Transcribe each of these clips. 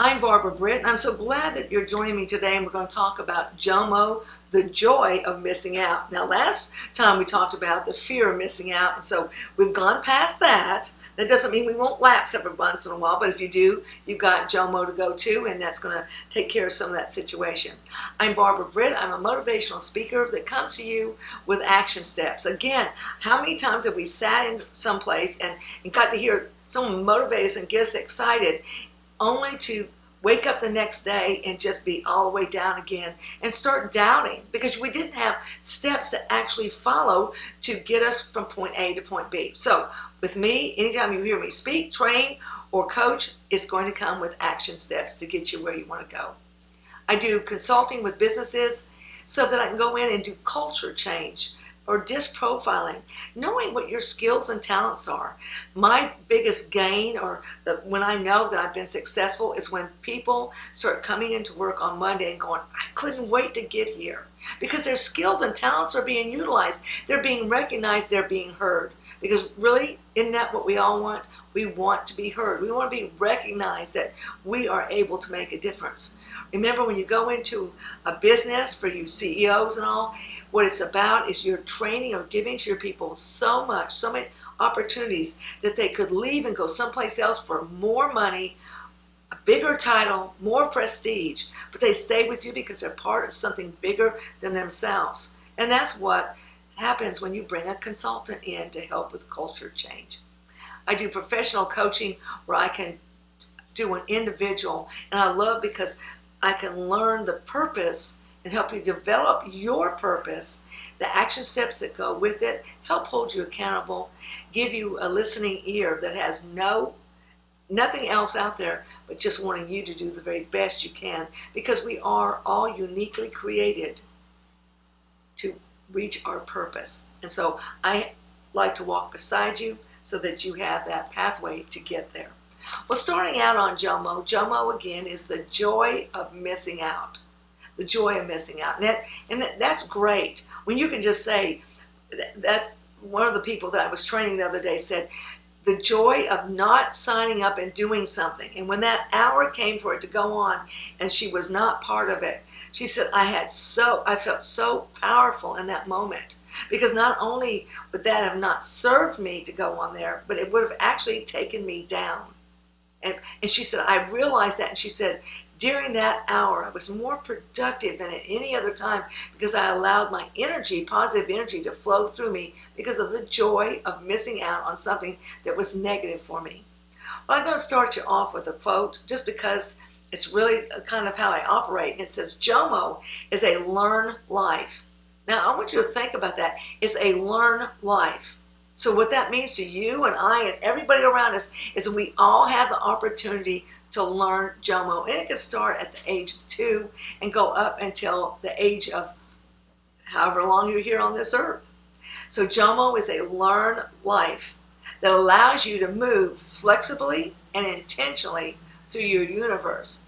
I'm Barbara Britt, and I'm so glad that you're joining me today, and we're going to talk about Jomo, the joy of missing out. Now, last time we talked about the fear of missing out, and so we've gone past that. That doesn't mean we won't lapse every once in a while, but if you do, you've got Jomo to go to, and that's going to take care of some of that situation. I'm Barbara Britt. I'm a motivational speaker that comes to you with action steps. Again, how many times have we sat in someplace and got to hear someone motivate us and get us excited, only to wake up the next day and just be all the way down again and start doubting because we didn't have steps to actually follow to get us from point A to point B. So with me, anytime you hear me speak, train, or coach, it's going to come with action steps to get you where you want to go. I do consulting with businesses so that I can go in and do culture change or disprofiling, knowing what your skills and talents are. My biggest gain, when I know that I've been successful, is when people start coming into work on Monday and going, I couldn't wait to get here, because their skills and talents are being utilized. They're being recognized, they're being heard. Because really, isn't that what we all want? We want to be heard. We want to be recognized that we are able to make a difference. Remember, when you go into a business, for you CEOs and all, what it's about is you're training or giving to your people so many opportunities that they could leave and go someplace else for more money, a bigger title, more prestige, but they stay with you because they're part of something bigger than themselves. And that's what happens when you bring a consultant in to help with culture change. I do professional coaching where I can do an individual, and I love because I can learn the purpose and help you develop your purpose, the action steps that go with it, help hold you accountable, give you a listening ear that has nothing else out there but just wanting you to do the very best you can, because we are all uniquely created to reach our purpose. And so I like to walk beside you so that you have that pathway to get there. Well, starting out on Jomo, Jomo again is the joy of missing out. The joy of missing out. And that's great. When you can just say, that's one of the people that I was training the other day said, the joy of not signing up and doing something. And when that hour came for it to go on and she was not part of it, she said, I felt so powerful in that moment, because not only would that have not served me to go on there, but it would have actually taken me down. And she said, I realized that. And she said, during that hour, I was more productive than at any other time because I allowed my energy, positive energy, to flow through me because of the joy of missing out on something that was negative for me. Well, I'm going to start you off with a quote just because it's really kind of how I operate. And it says, Jomo is a learn life. Now, I want you to think about that. It's a learn life. So what that means to you and I and everybody around us is that we all have the opportunity to learn Jomo. And it can start at the age of 2 and go up until the age of however long you're here on this earth. So Jomo is a learn life that allows you to move flexibly and intentionally through your universe.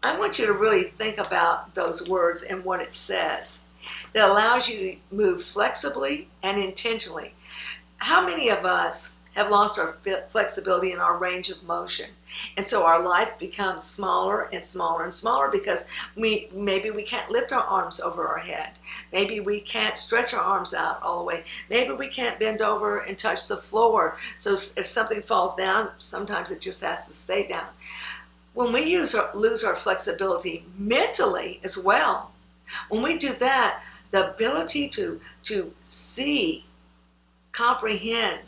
I want you to really think about those words and what it says. That allows you to move flexibly and intentionally. How many of us have lost our flexibility in our range of motion? And so our life becomes smaller and smaller and smaller because maybe we can't lift our arms over our head. Maybe we can't stretch our arms out all the way. Maybe we can't bend over and touch the floor. So if something falls down, sometimes it just has to stay down. When we lose our flexibility mentally as well, when we do that, the ability to see, comprehend,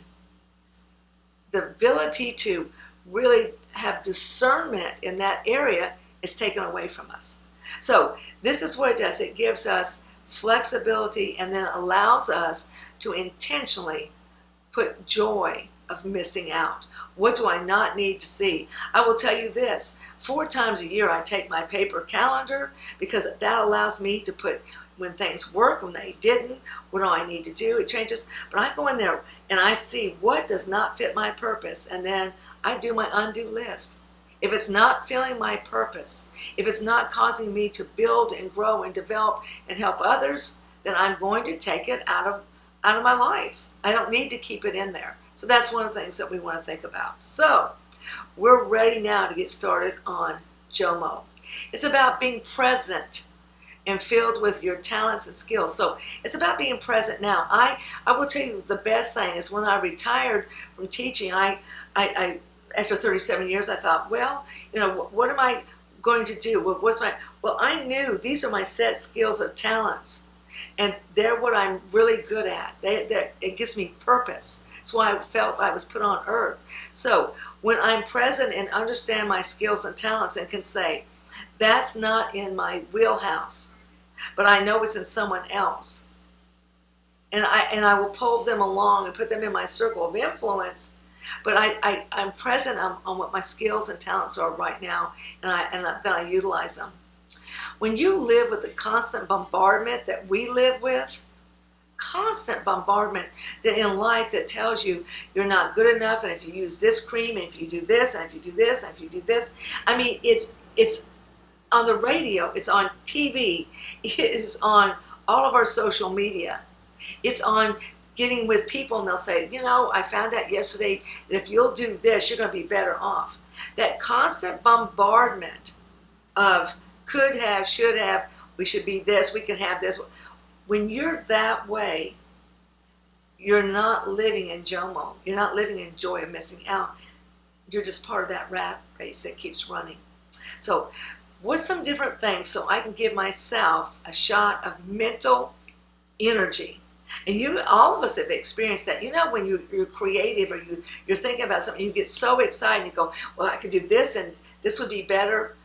the ability to really have discernment in that area is taken away from us. So this is what it does. It gives us flexibility and then allows us to intentionally put joy of missing out. What do I not need to see? I will tell you this, 4 times a year I take my paper calendar because that allows me to put when things work, when they didn't, what do I need to do? It changes. But I go in there and I see what does not fit my purpose, and then I do my undo list. If it's not filling my purpose, if it's not causing me to build and grow and develop and help others, then I'm going to take it out of my life. I don't need to keep it in there. So that's one of the things that we want to think about. So we're ready now to get started on Jomo. It's about being present and filled with your talents and skills. So it's about being present now. I will tell you the best thing is when I retired from teaching, I after 37 years, I thought, well, what am I going to do? Well, I knew these are my set skills or talents, and they're what I'm really good at. It gives me purpose. That's why I felt I was put on earth. So when I'm present and understand my skills and talents and can say, that's not in my wheelhouse, but I know it's in someone else, and I will pull them along and put them in my circle of influence. But I'm present on what my skills and talents are right now, and then I utilize them. When you live with the constant bombardment that we live with, constant bombardment that in life that tells you you're not good enough, and if you use this cream, and if you do this, and if you do this, and if you do this, I mean, it's on the radio, it's on TV, it is on all of our social media, it's on getting with people, and they'll say, I found out yesterday that if you'll do this, you're going to be better off. That constant bombardment of could have, should have, we should be this, we can have this. When you're that way, you're not living in Jomo. You're not living in joy of missing out. You're just part of that rat race that keeps running. So what's some different things so I can give myself a shot of mental energy? And all of us have experienced that. When you're creative or you're thinking about something, you get so excited and you go, well, I could do this and this would be better.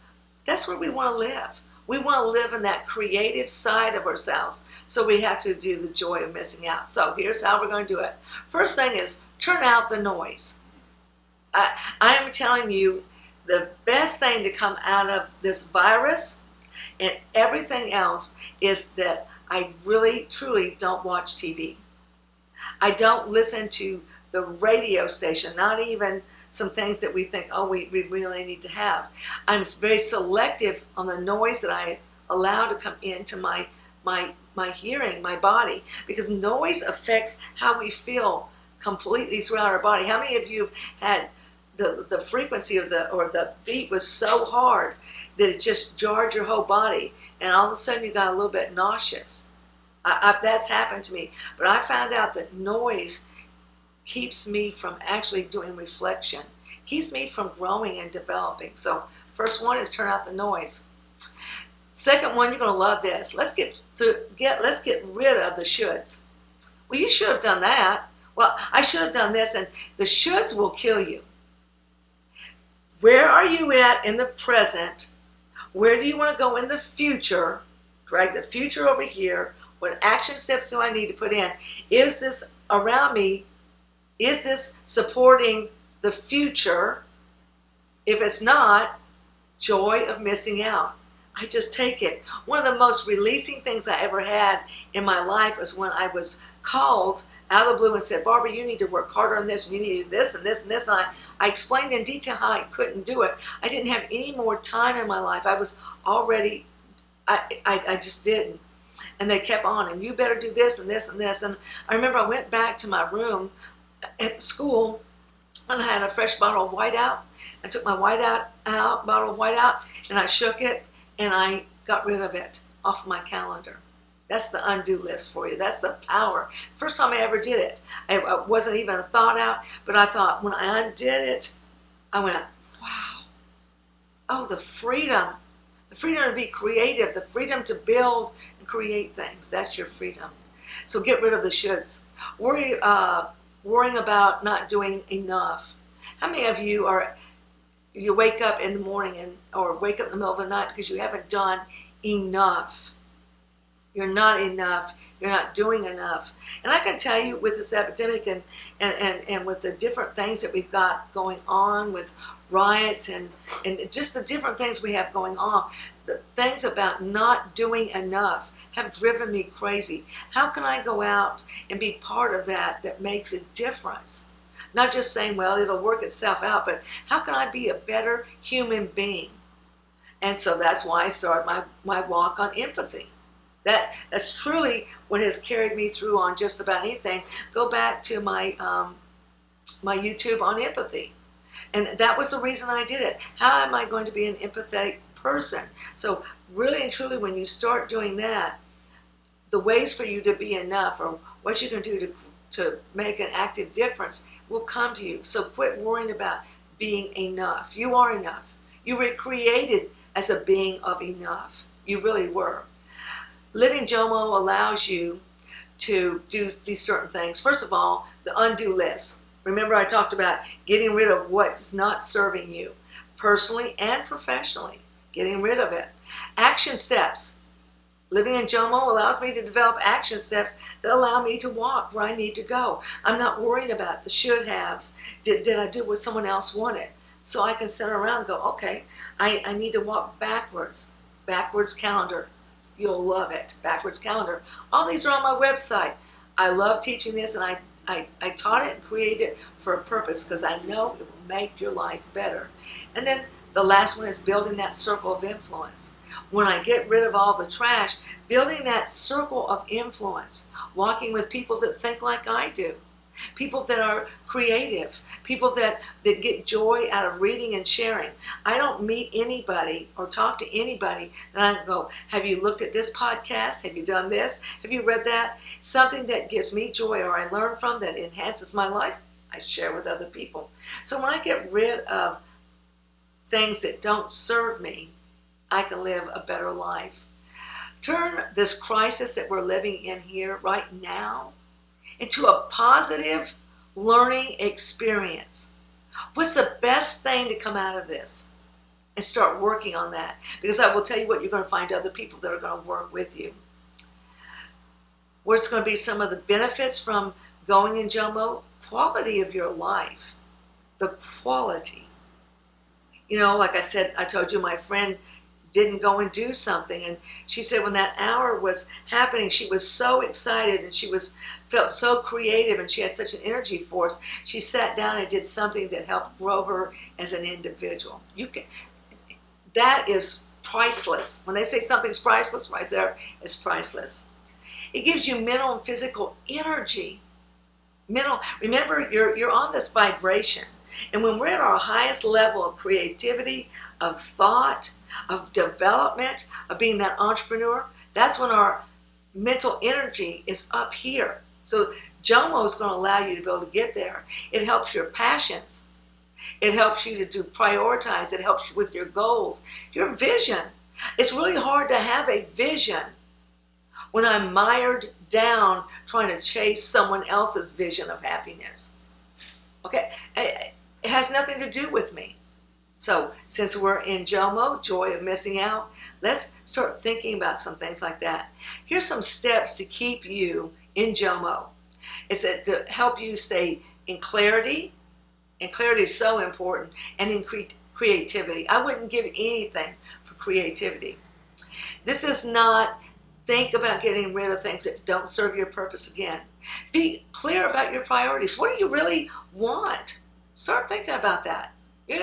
That's where we want to live. We want to live in that creative side of ourselves. So we have to do the joy of missing out. So here's how we're going to do it. First thing is turn out the noise. I am telling you, the best thing to come out of this virus and everything else is that I really, truly don't watch TV. I don't listen to the radio station, not even some things that we think, we really need to have. I'm very selective on the noise that I allow to come into my hearing, my body, because noise affects how we feel completely throughout our body. How many of you have had the frequency of the beat was so hard that it just jarred your whole body, and all of a sudden you got a little bit nauseous? That's happened to me. But I found out that noise keeps me from actually doing reflection, keeps me from growing and developing. So first one is turn out the noise. Second one, you're going to love this. Let's get rid of the shoulds. Well, you should have done that. Well, I should have done this, and the shoulds will kill you. Where are you at in the present? Where do you want to go in the future? Drag the future over here. What action steps do I need to put in? Is this around me? Is this supporting the future? If it's not, joy of missing out. I just take it. One of the most releasing things I ever had in my life was when I was called out of the blue and said, Barbara, you need to work harder on this, and you need to do this and this and this. And I explained in detail how I couldn't do it. I didn't have any more time in my life. I was already, I just didn't. And they kept on, and you better do this and this and this. And I remember I went back to my room at school, and I had a fresh bottle of whiteout. I took my bottle of whiteout, and I shook it, and I got rid of it off my calendar. That's the undo list for you. That's the power. First time I ever did it. I wasn't even a thought out, but I thought when I undid it, I went, wow. Oh, the freedom to be creative, the freedom to build and create things. That's your freedom. So get rid of the shoulds. Worrying about not doing enough. How many of you you wake up in the morning or wake up in the middle of the night because you haven't done enough? You're not enough. You're not doing enough. And I can tell you with this epidemic and with the different things that we've got going on with riots and just the different things we have going on, the things about not doing enough have driven me crazy. How can I go out and be part of that makes a difference? Not just saying, well, it'll work itself out, but how can I be a better human being? And so that's why I started my walk on empathy. That's truly what has carried me through on just about anything. Go back to my my YouTube on empathy. And that was the reason I did it. How am I going to be an empathetic person? So really and truly, when you start doing that, the ways for you to be enough, or what you can do to make an active difference, will come to you. So quit worrying about being enough. You are enough. You were created as a being of enough. You really were. Living Jomo allows you to do these certain things. First of all, the undo list. Remember, I talked about getting rid of what's not serving you, personally and professionally. Getting rid of it. Action steps. Living in Jomo allows me to develop action steps that allow me to walk where I need to go. I'm not worrying about the should-haves. Did I do what someone else wanted? So I can sit around and go, okay, I need to walk backwards. Backwards calendar. You'll love it. Backwards calendar. All these are on my website. I love teaching this, and I taught it and created it for a purpose because I know it will make your life better. And then the last one is building that circle of influence. When I get rid of all the trash, building that circle of influence, walking with people that think like I do, people that are creative, people that get joy out of reading and sharing. I don't meet anybody or talk to anybody that I go, have you looked at this podcast? Have you done this? Have you read that? Something that gives me joy or I learn from that enhances my life, I share with other people. So when I get rid of things that don't serve me, I can live a better life. Turn this crisis that we're living in here right now into a positive learning experience. What's the best thing to come out of this? And start working on that. Because I will tell you what, you're going to find other people that are going to work with you. What's going to be some of the benefits from going in Jomo? Quality of your life. The quality. You know, like I said, I told you my friend didn't go and do something, and she said when that hour was happening, she was so excited and she felt so creative and she had such an energy force. She sat down and did something that helped grow her as an individual. That is priceless. When they say something's priceless, right there, it's priceless. It gives you mental and physical energy. Remember, you're on this vibration. And when we're at our highest level of creativity, of thought, of development, of being that entrepreneur, that's when our mental energy is up here. So Jomo is going to allow you to be able to get there. It helps your passions. It helps you to prioritize. It helps you with your goals, your vision. It's really hard to have a vision when I'm mired down trying to chase someone else's vision of happiness. Okay? It has nothing to do with me. So since we're in Jomo, joy of missing out, let's start thinking about some things like that. Here's some steps to keep you in Jomo. It's to help you stay in clarity, and clarity is so important, and in creativity. I wouldn't give anything for creativity. This is not think about getting rid of things that don't serve your purpose again. Be clear about your priorities. What do you really want? Start thinking about that.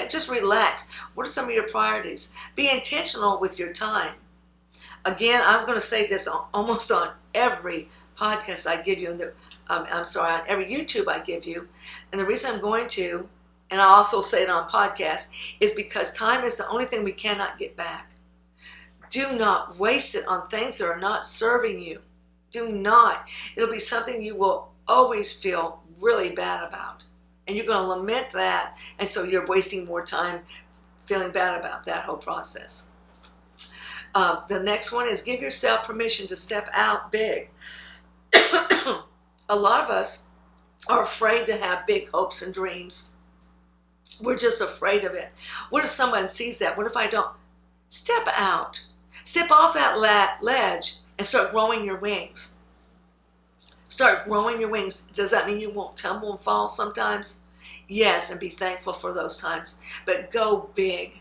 Just relax. What are some of your priorities? Be intentional with your time. Again, I'm going to say this almost on every podcast I give you, on every YouTube I give you. And the reason I'm going to, and I also say it on podcasts, is because time is the only thing we cannot get back. Do not waste it on things that are not serving you. Do not. It'll be something you will always feel really bad about. And you're going to lament that, and so you're wasting more time feeling bad about that whole process. The next one is give yourself permission to step out big. A lot of us are afraid to have big hopes and dreams. We're just afraid of it. What if someone sees that? What if I don't? Step out. Step off that ledge and start growing your wings. Start growing your wings. Does that mean you won't tumble and fall sometimes? Yes, and be thankful for those times. But go big.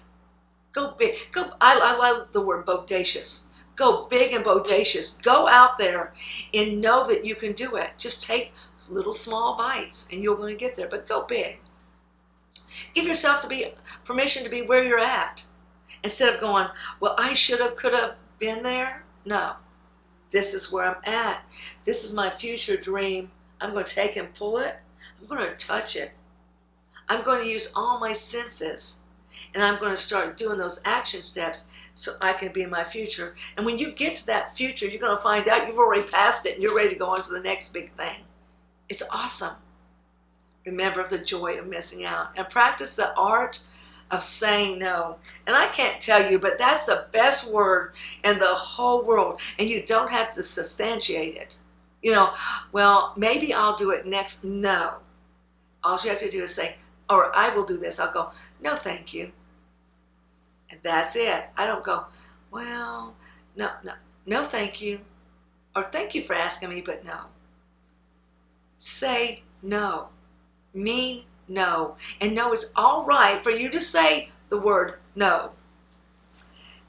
Go big. I love the word bodacious. Go big and bodacious. Go out there and know that you can do it. Just take little small bites and you're going to get there. But go big. Give yourself permission to be where you're at. Instead of going, well, I should have, could have been there. No. This is where I'm at. This is my future dream. I'm going to take and pull it. I'm going to touch it. I'm going to use all my senses, and I'm going to start doing those action steps so I can be in my future. And when you get to that future, you're going to find out you've already passed it and you're ready to go on to the next big thing. It's awesome. Remember the joy of missing out and practice the art of saying no. And I can't tell you, but that's the best word in the whole world. And you don't have to substantiate it. Well, maybe I'll do it next. No. All you have to do is say, or I will do this. I'll go, no, thank you. And that's it. I don't go, well, no, thank you. Or thank you for asking me, but no. Say no. Mean no. And no, it's all right for you to say the word no.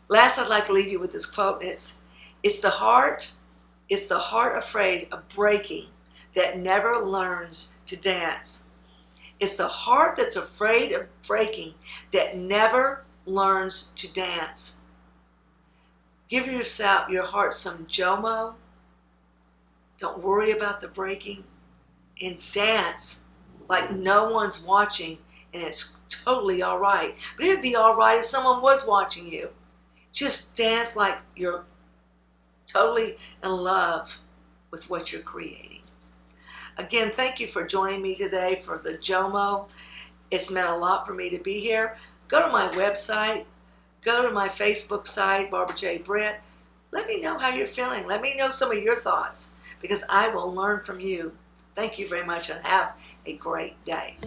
Last, I'd like to leave you with this quote. It's the heart afraid of breaking that never learns to dance. It's the heart that's afraid of breaking that never learns to dance. Give your heart some Jomo. Don't worry about the breaking, and dance like no one's watching, and it's totally all right. But it'd be all right if someone was watching you. Just dance like you're totally in love with what you're creating. Again, thank you for joining me today for the Jomo. It's meant a lot for me to be here. Go to my website. Go to my Facebook site, Barbara J. Britt. Let me know how you're feeling. Let me know some of your thoughts, because I will learn from you. Thank you very much, and have a great day.